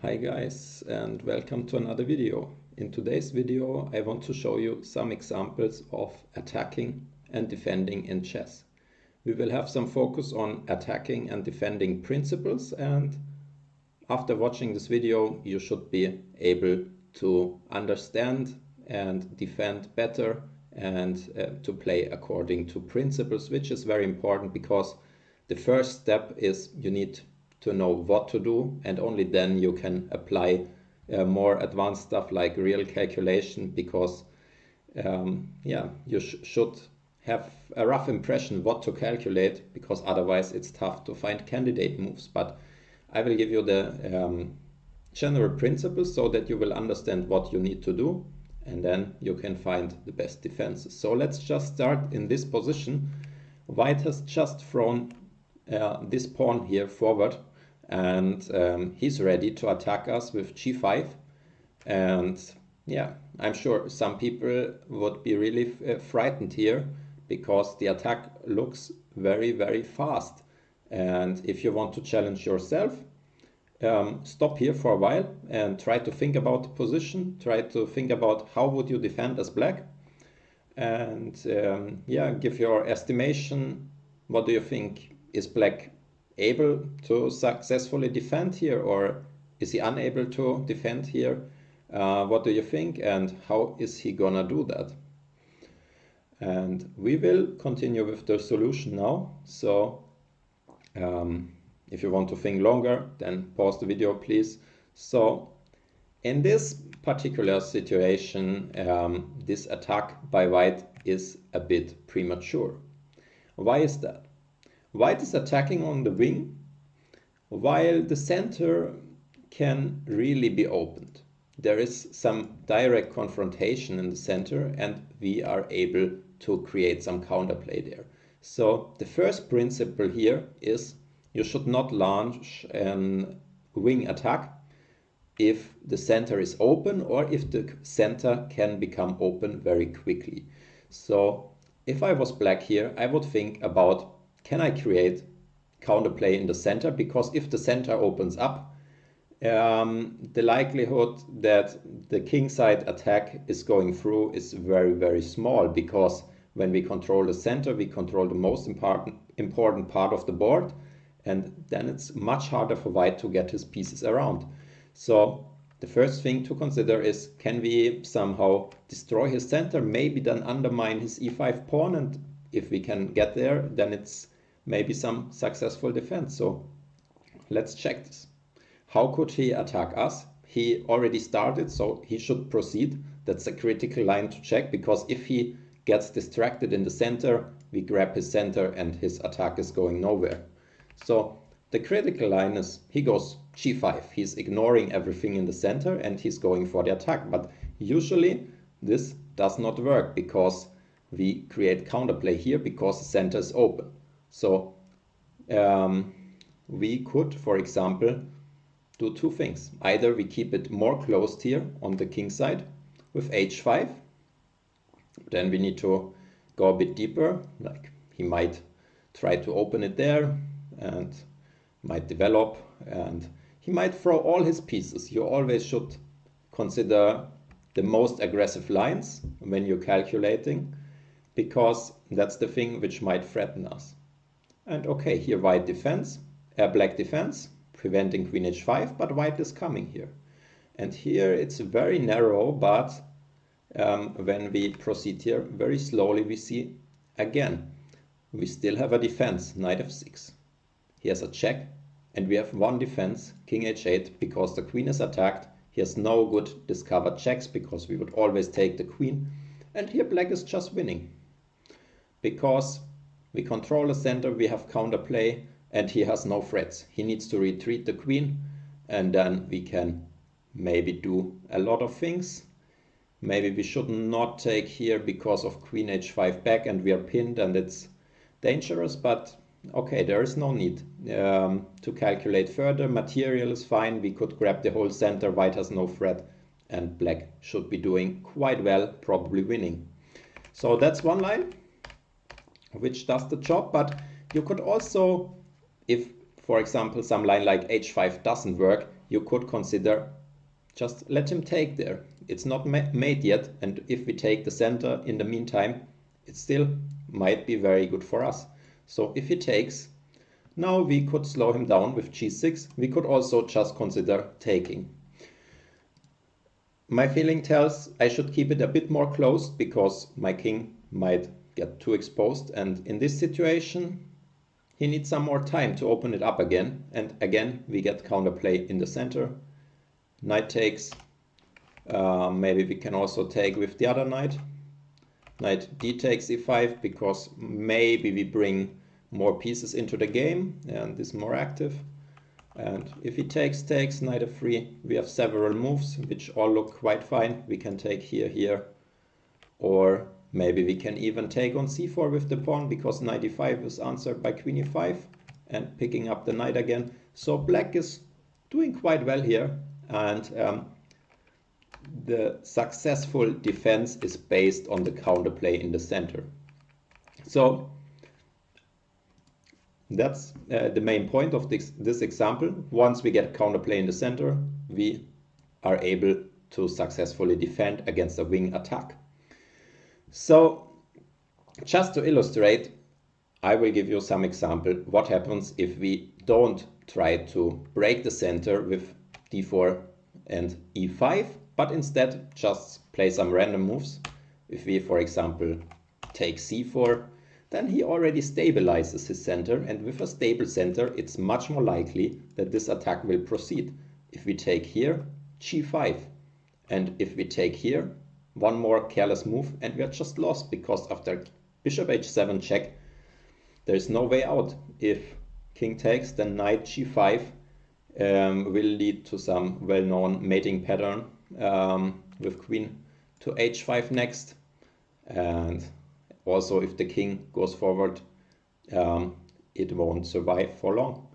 Hi guys, and welcome to another video. In today's video I want to show you some examples of attacking and defending in chess. We will have some focus on attacking and defending principles, and after watching this video you should be able to understand and defend better and to play according to principles, which is very important because the first step is you need to know what to do, and only then you can apply more advanced stuff like real calculation, because you should have a rough impression what to calculate, because otherwise it's tough to find candidate moves. But I will give you the general principles so that you will understand what you need to do, and then you can find the best defenses. So let's just start in this position. White has just thrown this pawn here forward, and he's ready to attack us with g5. And yeah, I'm sure some people would be really frightened here, because the attack looks very, very fast. And if you want to challenge yourself, stop here for a while and try to think about the position, try to think about how would you defend as black, and yeah, give your estimation. What do you think? Is black able to successfully defend here, or is he unable to defend here? What do you think, and how is he gonna do that? And we will continue with the solution now. So if you want to think longer, then pause the video, please. So in this particular situation, this attack by white is a bit premature. Why is that? White is attacking on the wing, while the center can really be opened. There is some direct confrontation in the center, and we are able to create some counterplay there. So the first principle here is you should not launch a wing attack if the center is open, or if the center can become open very quickly. So if I was black here, I would think about, can I create counterplay in the center? Because if the center opens up, the likelihood that the kingside attack is going through is very, very small, because when we control the center, we control the most important part of the board, and then it's much harder for white to get his pieces around. So the first thing to consider is, can we somehow destroy his center, maybe then undermine his e5 pawn, and if we can get there, then it's maybe some successful defense. So let's check this. How could he attack us? He already started, so he should proceed. That's a critical line to check, because if he gets distracted in the center, we grab his center and his attack is going nowhere. So the critical line is, he goes g5. He's ignoring everything in the center and he's going for the attack. But usually this does not work, because we create counterplay here because the center is open. So we could, for example, do two things. Either we keep it more closed here on the king side with h5. Then we need to go a bit deeper, like he might try to open it there and might develop, and he might throw all his pieces. You always should consider the most aggressive lines when you're calculating, because that's the thing which might threaten us. And okay, here white defends, black defends, preventing queen h5, but white is coming here. And here it's very narrow, but when we proceed here very slowly, we see again, we still have a defense, knight f6. He has a check, and we have one defense, king h8, because the queen is attacked. He has no good discovered checks, because we would always take the queen. And here black is just winning, because we control the center, we have counterplay, and he has no threats. He needs to retreat the queen, and then we can maybe do a lot of things. Maybe we should not take here because of queen h5 back, and we are pinned and it's dangerous, but okay, there is no need to calculate further. Material is fine, we could grab the whole center, white has no threat, and black should be doing quite well, probably winning. So that's one line which does the job. But you could also, if for example some line like h5 doesn't work, you could consider just let him take there. It's not mate yet, and if we take the center in the meantime, it still might be very good for us. So if he takes, now we could slow him down with g6. We could also just consider taking. My feeling tells I should keep it a bit more closed because my king might get too exposed, and in this situation he needs some more time to open it up again, and again we get counterplay in the center. Knight takes, maybe we can also take with the other knight. Knight d takes e5 because maybe we bring more pieces into the game and is more active. And if he takes, knight f3, we have several moves which all look quite fine. We can take here, here, or maybe we can even take on c4 with the pawn because knight e5 is answered by queen e5 and picking up the knight again. So black is doing quite well here, and the successful defense is based on the counterplay in the center. So that's the main point of this example. Once we get counterplay in the center, we are able to successfully defend against a wing attack. So just to illustrate, I will give you some example what happens if we don't try to break the center with d4 and e5, but instead just play some random moves. If we, for example, take c4, then he already stabilizes his center, and with a stable center it's much more likely that this attack will proceed. If we take here, g5, and if we take here, one more careless move and we are just lost, because after bishop h7 check there is no way out. If king takes, then knight g5 will lead to some well-known mating pattern with queen to h5 next, and also if the king goes forward it won't survive for long.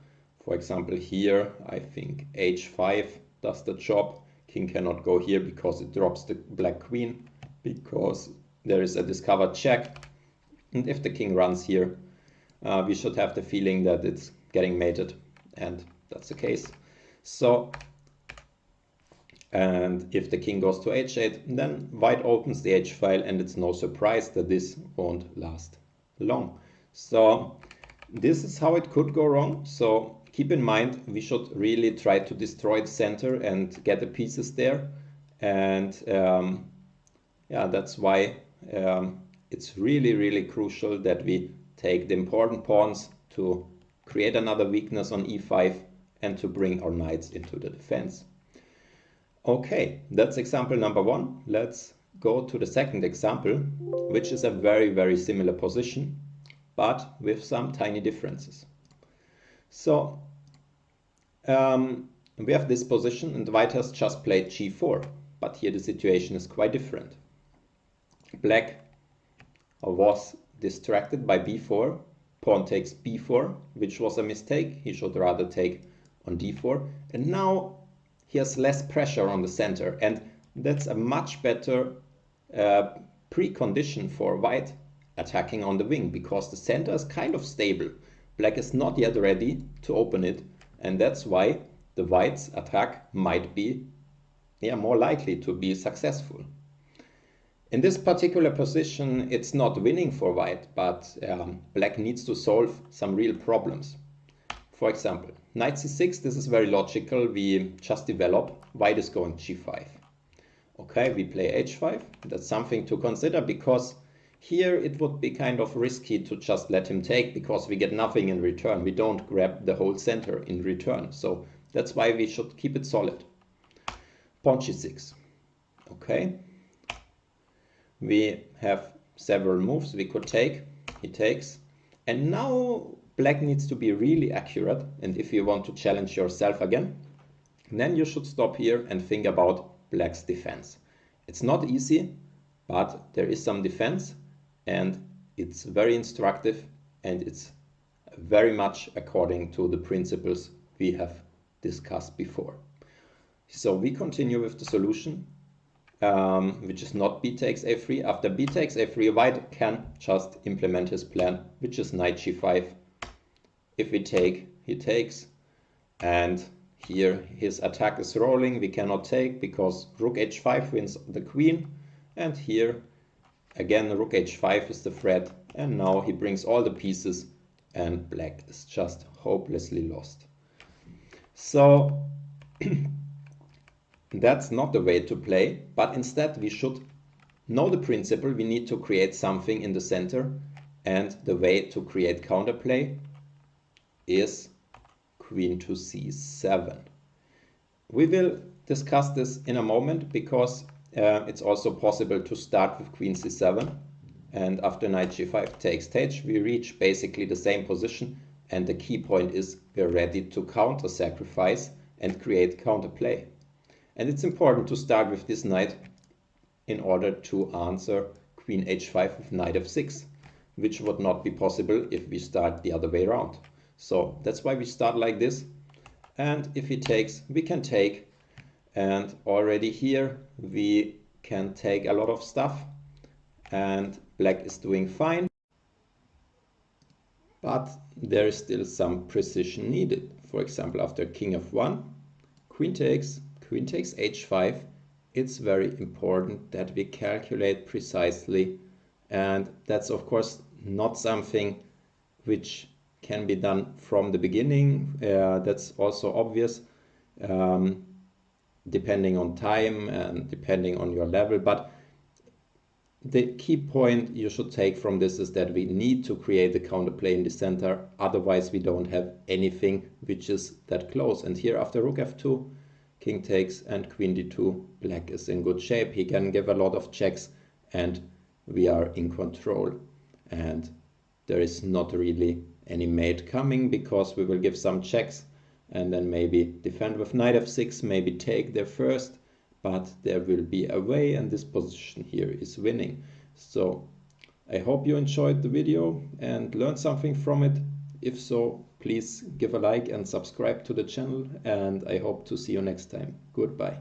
For example, here I think h5 does the job. King cannot go here because it drops the black queen, because there is a discovered check, and if the king runs here we should have the feeling that it's getting mated, and that's the case. So, and if the king goes to h8, then white opens the h file, and it's no surprise that this won't last long. So this is how it could go wrong. So keep in mind, we should really try to destroy the center and get the pieces there, and yeah, that's why it's really crucial that we take the important pawns to create another weakness on e5 and to bring our knights into the defense. Okay, that's example number one. Let's go to the second example, which is a very similar position, but with some tiny differences. So we have this position, and white has just played g4, but here the situation is quite different. Black was distracted by b4, pawn takes b4, which was a mistake. He should rather take on d4, and now he has less pressure on the center, and that's a much better precondition for white attacking on the wing, because the center is kind of stable. Black is not yet ready to open it, and that's why the white's attack might be more likely to be successful. In this particular position, it's not winning for white, but black needs to solve some real problems. For example, knight c6, this is very logical. We just develop, white is going g5. Okay, we play h5. That's something to consider, because here it would be kind of risky to just let him take, because we get nothing in return. We don't grab the whole center in return. So that's why we should keep it solid. Pawn g6. Okay. We have several moves we could take. He takes. And now black needs to be really accurate. And if you want to challenge yourself again, then you should stop here and think about black's defense. It's not easy, but there is some defense, and it's very instructive, and it's very much according to the principles we have discussed before. So we continue with the solution, which is not b takes a3. After b takes a3, white can just implement his plan, which is knight g5. If we take, he takes, and Here his attack is rolling, we cannot take because rook h5 wins the queen, and here again rook h5 is the threat, and now he brings all the pieces and black is just hopelessly lost. So that's not the way to play, but instead we should know the principle. We need to create something in the center, and the way to create counterplay is queen to c7. We will discuss this in a moment because it's also possible to start with queen c7, and after knight g5 takes h, we reach basically the same position, and the key point is we're ready to counter sacrifice and create counterplay. And it's important to start with this knight in order to answer queen h5 with knight f6, which would not be possible if we start the other way around. So that's why we start like this, and if he takes, we can take, and already here we can take a lot of stuff, and black is doing fine, but there is still some precision needed. For example, after king f1, queen takes h5, it's very important that we calculate precisely, and that's of course not something which can be done from the beginning. That's also obvious, depending on time and depending on your level, but the key point you should take from this is that we need to create the counterplay in the center, otherwise we don't have anything which is that close. And here after rook f2, king takes and queen d2, black is in good shape. He can give a lot of checks and we are in control, and there is not really any mate coming because we will give some checks and then maybe defend with knight f6, maybe take there first, but there will be a way, and this position here is winning. So I hope you enjoyed the video and learned something from it. If so, please give a like and subscribe to the channel, and I hope to see you next time. Goodbye.